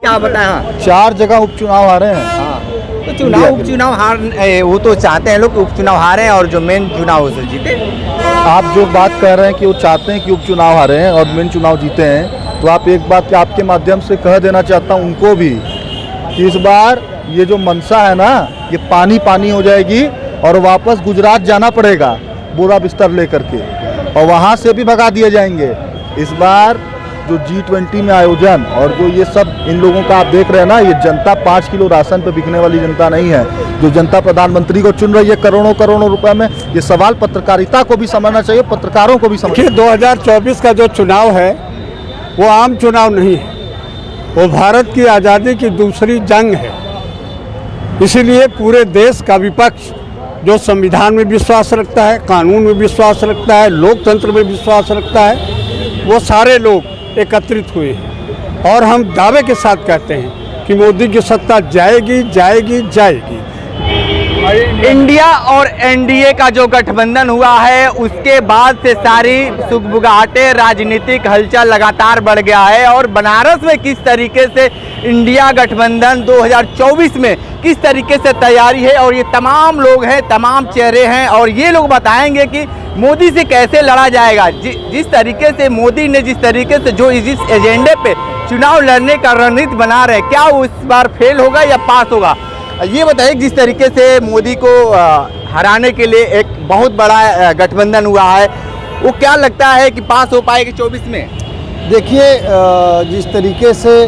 क्या बताया? 4 जगह उपचुनाव हारे हैं। हाँ, तो चुनाव उपचुनाव हार वो तो चाहते हैं लोग कि उपचुनाव हारे और जो मेन चुनाव हो उसे जीते। आप जो बात कह रहे हैं कि वो चाहते हैं कि उपचुनाव हारे हैं और मेन चुनाव जीते हैं, तो आप एक बात आपके माध्यम से कह देना चाहता हूँ उनको भी कि इस बार ये जो मनसा है ना, ये पानी पानी हो जाएगी और वापस गुजरात जाना पड़ेगा बोरा बिस्तर लेकर के, और वहाँ से भी भगा दिए जाएंगे। इस बार जो G20 में आयोजन और जो ये सब इन लोगों का आप देख रहे हैं ना, ये जनता 5 किलो राशन पे बिकने वाली जनता नहीं है। जो जनता प्रधानमंत्री को चुन रही है करोड़ों करोड़ों रुपए में, ये सवाल पत्रकारिता को भी समझना चाहिए, पत्रकारों को भी समझना चाहिए। 2024 का जो चुनाव है वो आम चुनाव नहीं है, वो भारत की आज़ादी की दूसरी जंग है। इसीलिए पूरे देश का विपक्ष जो संविधान में विश्वास रखता है, कानून में विश्वास रखता है, लोकतंत्र में विश्वास रखता है, वो सारे लोग एकत्रित हुए हैं और हम दावे के साथ कहते हैं कि मोदी की सत्ता जाएगी जाएगी जाएगी। इंडिया और एनडीए का जो गठबंधन हुआ है उसके बाद से सारी सुगबुगाहटें, राजनीतिक हलचल लगातार बढ़ गया है और बनारस में किस तरीके से इंडिया गठबंधन 2024 में किस तरीके से तैयारी है, और ये तमाम लोग हैं, तमाम चेहरे हैं और ये लोग बताएंगे कि मोदी से कैसे लड़ा जाएगा। जिस तरीके से मोदी ने जिस तरीके से जो जिस एजेंडे पे चुनाव लड़ने का रणनीति बना रहे, क्या वो इस बार फेल होगा या पास होगा, ये बताइए। जिस तरीके से मोदी को हराने के लिए एक बहुत बड़ा गठबंधन हुआ है, वो क्या लगता है कि पास हो पाएगी 24 में? देखिए, जिस तरीके से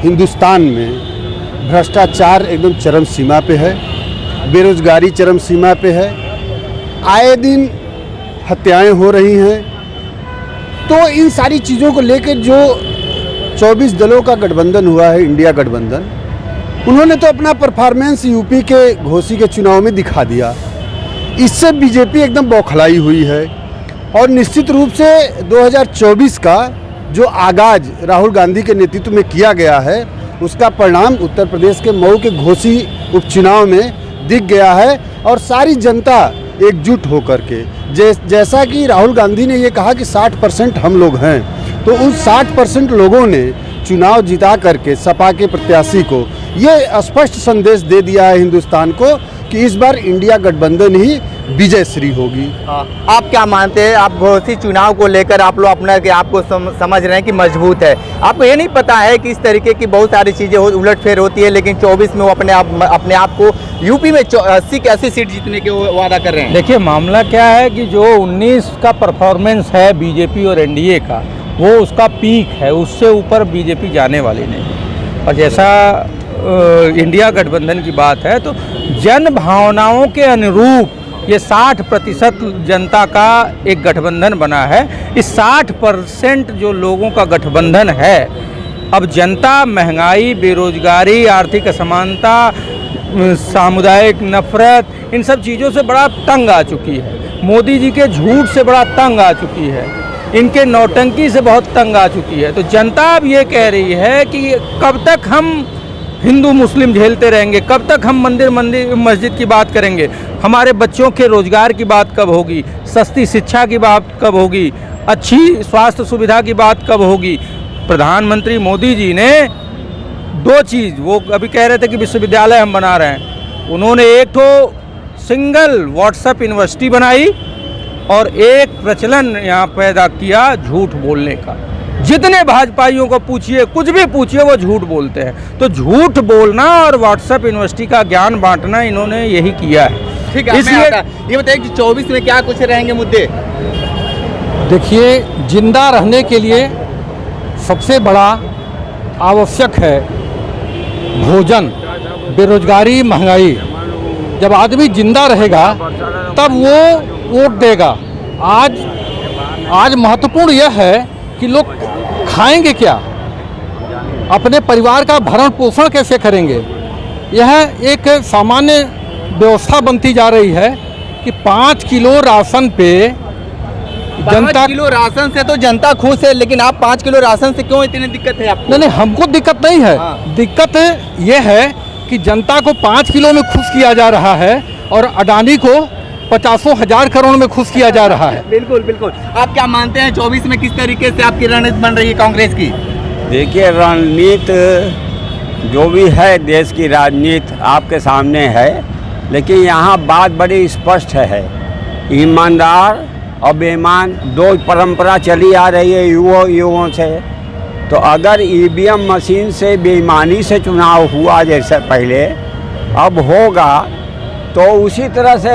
हिंदुस्तान में भ्रष्टाचार एकदम चरम सीमा पे है, बेरोजगारी चरम सीमा पे है, आए दिन हत्याएं हो रही हैं, तो इन सारी चीज़ों को लेकर जो 24 दलों का गठबंधन हुआ है, इंडिया गठबंधन, उन्होंने तो अपना परफॉर्मेंस यूपी के घोसी के चुनाव में दिखा दिया। इससे बीजेपी एकदम बौखलाई हुई है और निश्चित रूप से 2024 का जो आगाज राहुल गांधी के नेतृत्व में किया गया है, उसका परिणाम उत्तर प्रदेश के मऊ के घोसी उपचुनाव में दिख गया है और सारी जनता एकजुट होकर के, जैसा कि राहुल गांधी ने ये कहा कि 60% हम लोग हैं, तो उस 60% लोगों ने चुनाव जिता करके सपा के प्रत्याशी को ये स्पष्ट संदेश दे दिया है हिंदुस्तान को कि इस बार इंडिया गठबंधन ही विजयश्री होगी। आप क्या मानते हैं? आप घोसी चुनाव को लेकर आप लोग अपना कि आपको समझ रहे हैं कि मजबूत है, आपको ये नहीं पता है कि इस तरीके की बहुत सारी चीज़ें उलटफेर होती है, लेकिन 24 में वो अपने आप को यूपी में 80 की 80 सीट जीतने के वादा कर रहे हैं। देखिए, मामला क्या है कि जो 19 का परफॉर्मेंस है बीजेपी और एनडीए का, वो उसका पीक है, उससे ऊपर बीजेपी जाने वाली नहीं। और जैसा इंडिया गठबंधन की बात है, तो जन भावनाओं के अनुरूप ये 60% जनता का एक गठबंधन बना है। इस 60% जो लोगों का गठबंधन है, अब जनता महंगाई, बेरोजगारी, आर्थिक असमानता, सामुदायिक नफरत, इन सब चीज़ों से बड़ा तंग आ चुकी है। मोदी जी के झूठ से बड़ा तंग आ चुकी है, इनके नौटंकी से बहुत तंग आ चुकी है। तो जनता अब ये कह रही है कि कब तक हम हिंदू मुस्लिम झेलते रहेंगे, कब तक हम मंदिर मस्जिद की बात करेंगे, हमारे बच्चों के रोजगार की बात कब होगी, सस्ती शिक्षा की बात कब होगी, अच्छी स्वास्थ्य सुविधा की बात कब होगी। प्रधानमंत्री मोदी जी ने 2 चीज़, वो अभी कह रहे थे कि विश्वविद्यालय हम बना रहे हैं, उन्होंने एक तो सिंगल व्हाट्सएप यूनिवर्सिटी बनाई और एक प्रचलन यहाँ पैदा किया झूठ बोलने का। जितने भाजपाइयों को पूछिए, कुछ भी पूछिए, वो झूठ बोलते हैं। तो झूठ बोलना और व्हाट्सएप यूनिवर्सिटी का ज्ञान बांटना इन्होंने यही किया है। ठीक है, इसलिए ये बताइए कि 24 में क्या कुछ रहेंगे मुद्दे? देखिए, जिंदा रहने के लिए सबसे बड़ा आवश्यक है भोजन, बेरोजगारी, महंगाई। जब आदमी जिंदा रहेगा तब वो वोट देगा। आज महत्वपूर्ण यह है कि लोग खाएंगे क्या, अपने परिवार का भरण पोषण कैसे करेंगे। यह एक सामान्य व्यवस्था बनती जा रही है कि 5 किलो राशन पे जनता, 5 किलो राशन से तो जनता खुश है, लेकिन आप 5 किलो राशन से क्यों इतनी दिक्कत है आपको? नहीं, हमको दिक्कत नहीं है। दिक्कत यह है कि जनता को 5 किलो में खुश किया जा रहा है और अडानी को 50,000 करोड़ में खुश किया जा रहा है। बिल्कुल बिल्कुल। आप क्या मानते हैं 24 में किस तरीके से आपकी रणनीति बन रही है कांग्रेस की? देखिए, रणनीति जो भी है देश की राजनीति आपके सामने है, लेकिन यहाँ बात बड़ी स्पष्ट है। ईमानदार और बेईमान दो परंपरा चली आ रही है युगों से। तो अगर ईवीएम मशीन से बेईमानी से चुनाव हुआ जैसे पहले, अब होगा तो उसी तरह से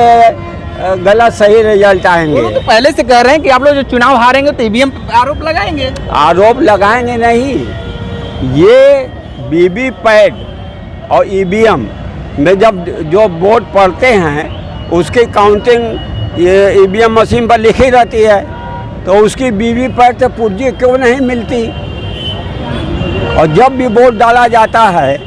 गलत सही रिजल्ट आएंगे। तो पहले से कह रहे हैं कि आप लोग जो चुनाव हारेंगे तो ईवीएम आरोप लगाएंगे। आरोप लगाएंगे नहीं, ये वीवीपैट और ईवीएम में जब जो वोट पड़ते हैं उसकी काउंटिंग ये ईवीएम मशीन पर लिखी रहती है, तो उसकी वीवीपैट से पुर्जी क्यों नहीं मिलती? और जब भी वोट डाला जाता है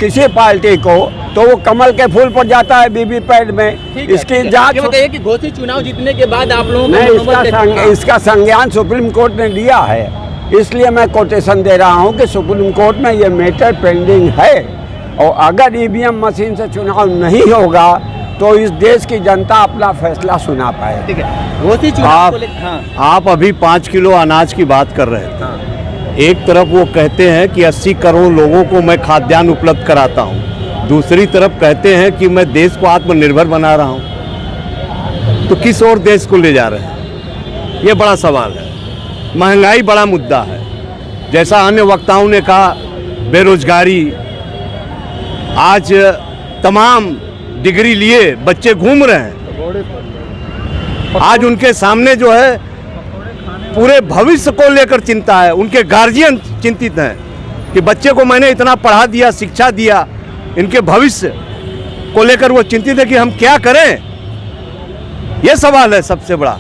किसी पार्टी को तो वो कमल के फूल पर जाता है वीवीपैट में। इसकी जांच बताइए कि घोषी चुनाव जीतने के बाद आप लोगों नहीं, इसका संज्ञान सुप्रीम कोर्ट ने लिया है, इसलिए मैं कोटेशन दे रहा हूं कि सुप्रीम कोर्ट में ये मैटर पेंडिंग है। और अगर ईवीएम मशीन से चुनाव नहीं होगा तो इस देश की जनता अपना फैसला सुना पाए। ठीक है, घोषी चुनाव आप अभी 5 किलो अनाज की बात कर रहे थे। एक तरफ वो कहते हैं कि 80 करोड़ लोगों को मैं खाद्यान्न उपलब्ध कराता हूँ, दूसरी तरफ कहते हैं कि मैं देश को आत्मनिर्भर बना रहा हूँ। तो किस ओर देश को ले जा रहे हैं, ये बड़ा सवाल है। महंगाई बड़ा मुद्दा है, जैसा अन्य वक्ताओं ने कहा, बेरोजगारी। आज तमाम डिग्री लिए बच्चे घूम रहे हैं, आज उनके सामने जो है पूरे भविष्य को लेकर चिंता है। उनके गार्जियन चिंतित हैं कि बच्चे को मैंने इतना पढ़ा दिया, शिक्षा दिया, इनके भविष्य को लेकर वो चिंतित है कि हम क्या करें। ये सवाल है सबसे बड़ा।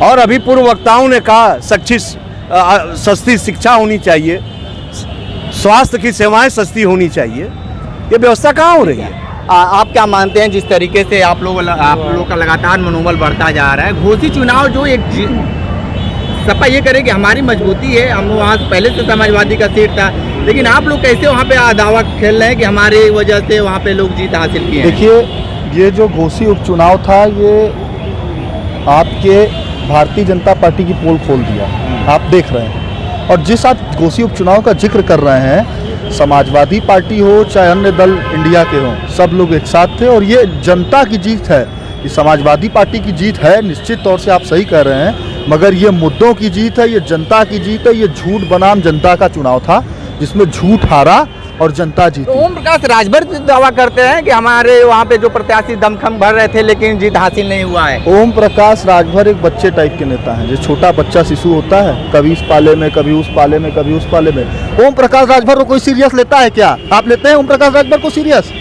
और अभी पूर्व वक्ताओं ने कहा सस्ती शिक्षा होनी चाहिए, स्वास्थ्य की सेवाएं सस्ती होनी चाहिए, ये व्यवस्था कहाँ हो रही है? आप क्या मानते हैं जिस तरीके से आप लोगों का लगातार मनोबल बढ़ता जा रहा है, घोषी चुनाव जो एक सपा ये करे कि हमारी मजबूती है, हम वहाँ पहले से समाजवादी का सीट था, लेकिन आप लोग कैसे वहाँ पे दावा खेल रहे हैं कि हमारी वजह से वहाँ पे लोग जीत हासिल किए? देखिए, ये जो घोषी उपचुनाव था, ये आपके भारतीय जनता पार्टी की पोल खोल दिया, आप देख रहे हैं। और जिस आप घोषी उपचुनाव का जिक्र कर रहे हैं, समाजवादी पार्टी हो चाहे अन्य दल इंडिया के हों, सब लोग एक साथ थे और ये जनता की जीत है। ये समाजवादी पार्टी की जीत है, निश्चित तौर से आप सही कह रहे हैं, मगर ये मुद्दों की जीत है, ये जनता की जीत है। ये झूठ बनाम जनता का चुनाव था जिसमें झूठ हारा और जनता जीती। तो ओम प्रकाश राजभर दावा करते हैं कि हमारे वहाँ पे जो प्रत्याशी दमखम भर रहे थे लेकिन जीत हासिल नहीं हुआ है। ओम प्रकाश राजभर एक बच्चे टाइप के नेता हैं, जो छोटा बच्चा शिशु होता है, कभी इस पाले में, कभी उस पाले में, कभी उस पाले में। ओम प्रकाश राजभर को कोई सीरियस लेता है क्या? आप लेते हैं ओम प्रकाश राजभर को सीरियस?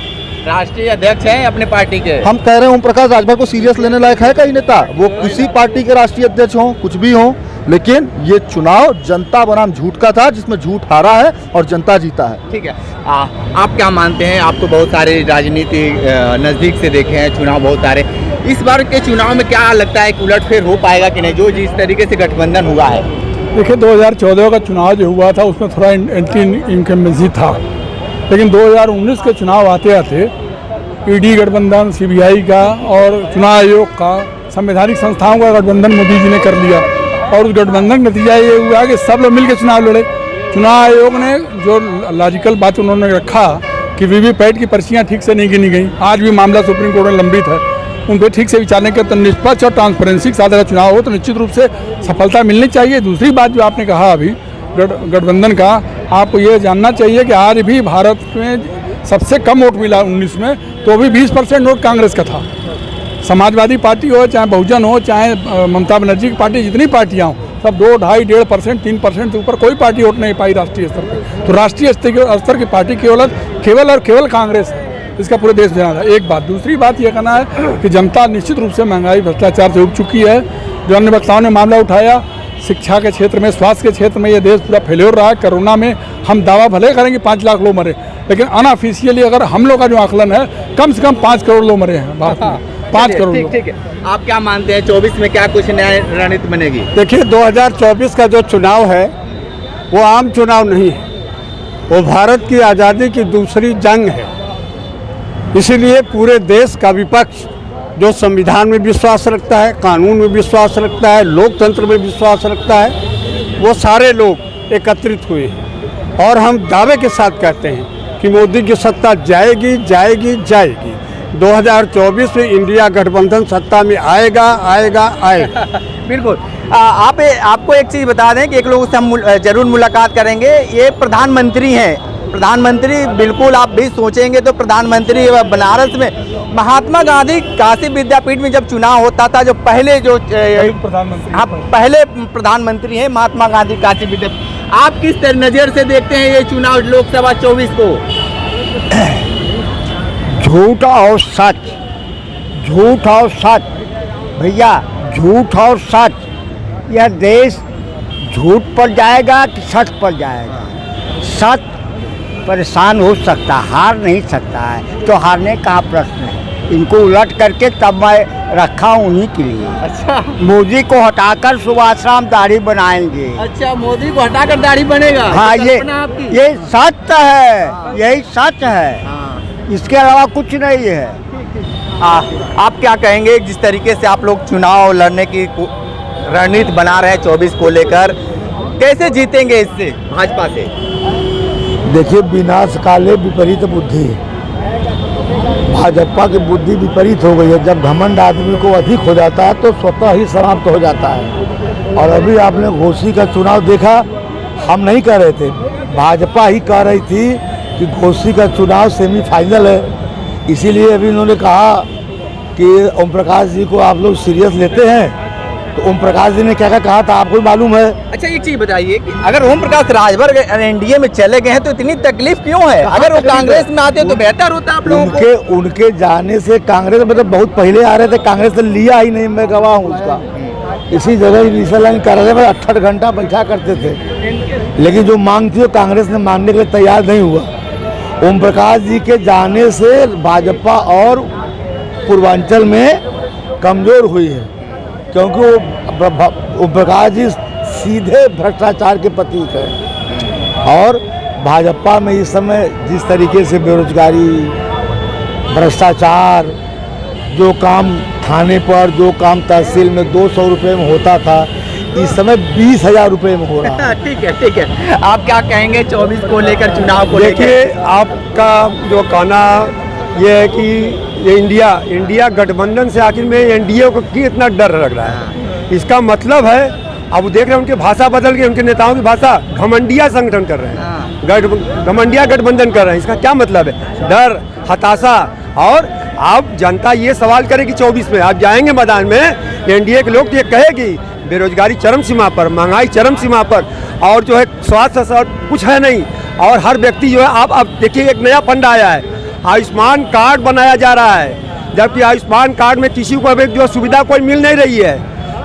राष्ट्रीय अध्यक्ष हैं अपने पार्टी के। हम कह रहे हैं ओम प्रकाश राजभर को सीरियस लेने लायक है कई नेता? वो किसी पार्टी के राष्ट्रीय अध्यक्ष हों, कुछ भी हों, लेकिन ये चुनाव जनता बनाम झूठ का था, जिसमें झूठ हारा है और जनता जीता है। ठीक है, आप क्या मानते हैं? आप तो बहुत सारे राजनीति नज़दीक से देखे हैं, चुनाव बहुत सारे, इस बार के चुनाव में क्या लगता है कि उलटफेर हो पाएगा कि नहीं, जो जिस तरीके से गठबंधन हुआ है? देखिए, 2014 का चुनाव जो हुआ था उसमें थोड़ा एंटी इनकम्बेंसी था, लेकिन 2019 के चुनाव आते आते ईडी गठबंधन, सीबीआई का और चुनाव आयोग का, संवैधानिक संस्थाओं का गठबंधन मोदी जी ने कर लिया और उस गठबंधन का नतीजा ये हुआ कि सब लोग मिलकर चुनाव लड़े। चुनाव आयोग ने जो लॉजिकल बात उन्होंने रखा कि वीवीपैट की पर्चियाँ ठीक से नहीं गिनी गई, आज भी मामला सुप्रीम कोर्ट में लंबित है, उन पर ठीक से विचारने के तो निष्पक्ष और ट्रांसपेरेंसी के साथ अगर चुनाव हो तो निश्चित रूप से सफलता मिलनी चाहिए। दूसरी बात जो आपने कहा अभी गठबंधन का, आपको ये जानना चाहिए कि आज भी भारत में सबसे कम वोट मिला 19 में, तो भी 20% वोट कांग्रेस का था। समाजवादी पार्टी हो चाहे बहुजन हो चाहे ममता बनर्जी की पार्टी, जितनी पार्टियाँ हों, सब 2, 2.5, 1.5%, 3% से ऊपर कोई पार्टी वोट नहीं पाई राष्ट्रीय स्तर पर। तो राष्ट्रीय स्तर की पार्टी केवल कांग्रेस है, इसका पूरे देश जाना था। एक बात। दूसरी बात ये कहना है कि जनता निश्चित रूप से महंगाई भ्रष्टाचार से उब चुकी है। जो अन्य वक्ताओं ने मामला उठाया, शिक्षा के क्षेत्र में, स्वास्थ्य के क्षेत्र में ये देश पूरा फेल्योर रहा है। कोरोना में हम दावा भले करेंगे 5 लाख लोग मरे, लेकिन अनऑफिशियली अगर हम लोग का जो आकलन है, कम से कम 5 करोड़ लोग मरे हैं भारत में। 5 करोड़ लोग। ठीक है, आप क्या मानते हैं 24 में क्या कुछ नया रणनीति बनेगी? देखिए, 2024 का जो चुनाव है वो आम चुनाव नहीं है, वो भारत की आज़ादी की दूसरी जंग है। इसीलिए पूरे देश का विपक्ष जो संविधान में विश्वास रखता है, कानून में विश्वास रखता है, लोकतंत्र में विश्वास रखता है, वो सारे लोग एकत्रित हुए हैं। और हम दावे के साथ कहते हैं कि मोदी की सत्ता जाएगी जाएगी जाएगी। 2024 में इंडिया गठबंधन सत्ता में आएगा आएगा आएगा। बिल्कुल। आपको एक चीज़ बता दें कि एक लोगों से हम जरूर मुलाकात करेंगे। ये प्रधानमंत्री हैं, प्रधानमंत्री बिल्कुल आप भी सोचेंगे तो प्रधानमंत्री बनारस में महात्मा गांधी काशी विद्यापीठ में जब चुनाव होता था, जो पहले जो प्रधानमंत्री हाँ पहले प्रधानमंत्री हैं महात्मा गांधी काशी विद्यापीठ। आप किस नज़र से देखते हैं ये चुनाव लोकसभा 24 को? झूठ और सच, झूठ और सच भैया, झूठ और सच। यह देश झूठ पर जाएगा कि सच पर जाएगा? सच परेशान हो सकता, हार नहीं सकता है, तो हारने का प्रश्न है। इनको उलट करके तब मैं रखा उन्हीं के लिए। अच्छा, मोदी को हटाकर सुभाष राम दाढ़ी बनाएंगे। अच्छा, मोदी को हटाकर दाढ़ी बनेगा? हाँ, ये सच है, यही सच है, इसके अलावा कुछ नहीं है। आप क्या कहेंगे जिस तरीके से आप लोग चुनाव लड़ने की रणनीति बना रहे हैं 24 को लेकर, कैसे जीतेंगे इससे भाजपा से? देखिए, विनाश काले विपरीत बुद्धि, भाजपा की बुद्धि विपरीत हो गई है। जब घमंड आदमी को अधिक हो जाता है तो स्वतः ही समाप्त हो जाता है। और अभी आपने घोसी का चुनाव देखा, हम नहीं कह रहे थे, भाजपा ही कह रही थी कि घोसी का चुनाव सेमीफाइनल है। इसीलिए अभी उन्होंने कहा कि ओम प्रकाश जी को आप लोग सीरियस लेते हैं, तो ओम प्रकाश जी ने क्या क्या कहा था आपको मालूम है? अच्छा, एक चीज बताइए कि अगर ओम प्रकाश राजभर एनडीए में चले गए हैं तो इतनी तकलीफ क्यों है? अगर वो कांग्रेस में आते तो बेहतर होता आप लोगों को। उनके जाने से कांग्रेस में तो बहुत पहले आ रहे थे, कांग्रेस ने लिया ही नहीं, मैं गवाह हूँ उसका। इसी जगह इनिशियल लाइन कार्यालय में 8 घंटा बैठा करते थे, लेकिन जो मांग थी वो कांग्रेस ने मानने के लिए तैयार नहीं हुआ। ओम प्रकाश जी के जाने से भाजपा और पूर्वांचल में कमजोर हुई है, क्योंकि वो ओम प्रकाश जी सीधे भ्रष्टाचार के प्रतीक है। और भाजपा में इस समय जिस तरीके से बेरोजगारी, भ्रष्टाचार, जो काम थाने पर, जो काम तहसील में 200 रुपये में होता था, इस समय 20,000 रुपये में हो रहा है। ठीक है, ठीक है। आप क्या कहेंगे 24 को लेकर, चुनाव को लेकर? देखिए, आपका जो कहना ये है कि ये इंडिया गठबंधन से आखिर में एनडीए को क्यों इतना डर लग रहा है? इसका मतलब है, अब देख रहे हैं उनकी भाषा बदल गई, उनके नेताओं की भाषा घमंडिया संगठन कर रहे हैं, घमंडिया गठबंधन कर रहे हैं। इसका क्या मतलब है? डर, हताशा। और अब जनता ये सवाल करे कि 24 में आप जाएंगे मैदान में, एनडीए के लोग तो ये कहेगी बेरोजगारी चरम सीमा पर, महंगाई चरम सीमा पर, और जो है स्वास्थ्य कुछ है नहीं, और हर व्यक्ति जो है, आप अब देखिए एक नया फंड आया है, आयुष्मान कार्ड बनाया जा रहा है, जबकि आयुष्मान कार्ड में किसी को अभी जो सुविधा कोई मिल नहीं रही है।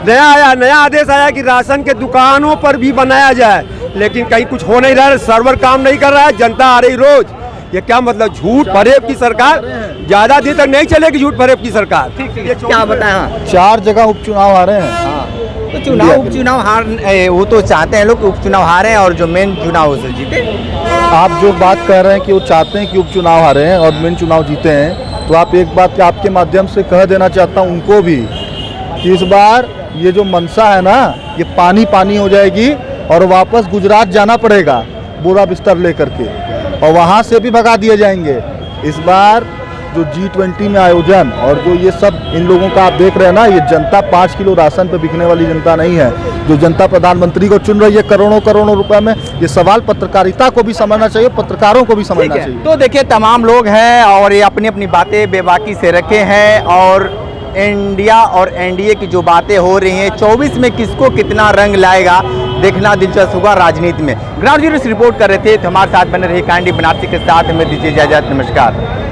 नया आदेश आया कि राशन के दुकानों पर भी बनाया जाए, लेकिन कहीं कुछ हो नहीं रहा है, सर्वर काम नहीं कर रहा है, जनता आ रही रोज। ये क्या मतलब? झूठ फरेब की सरकार ज्यादा दिन तक नहीं चलेगी, झूठ फरेब की सरकार। ये क्या बताया? 4 जगह उपचुनाव हारे हैं। तो उपचुनाव हार, वो तो चाहते हैं लोग कि उपचुनाव हारे और जो मेन चुनाव उसे जीते। आप जो बात कह रहे हैं कि वो चाहते हैं कि उपचुनाव हारे हैं और मेन चुनाव जीते हैं, तो आप एक बात आपके माध्यम से कह देना चाहता हूं उनको भी कि इस बार ये जो मनसा है ना, ये पानी पानी हो जाएगी और वापस गुजरात जाना पड़ेगा बोरा बिस्तर लेकर के, और वहाँ से भी भगा दिए जाएंगे। इस बार जो G20 में आयोजन और जो ये सब इन लोगों का आप देख रहे हैं ना, ये जनता 5 किलो राशन पे बिकने वाली जनता नहीं है। जो जनता प्रधानमंत्री को चुन रही है करोड़ों रुपए में, ये सवाल पत्रकारिता को भी समझना चाहिए, पत्रकारों को भी समझना चाहिए। तो देखिए, तमाम लोग हैं और ये अपनी अपनी बातें बेबाकी से रखे हैं, और इंडिया और एनडीए की जो बातें हो रही हैं 24 में किसको कितना रंग लाएगा, देखना दिलचस्प होगा राजनीति में। ग्राउंड जीरो से रिपोर्ट कर रहे थे, तो हमारे साथ बने रहे कैंडी बनारसी के साथ, हमें दीजिए इजाजत, नमस्कार।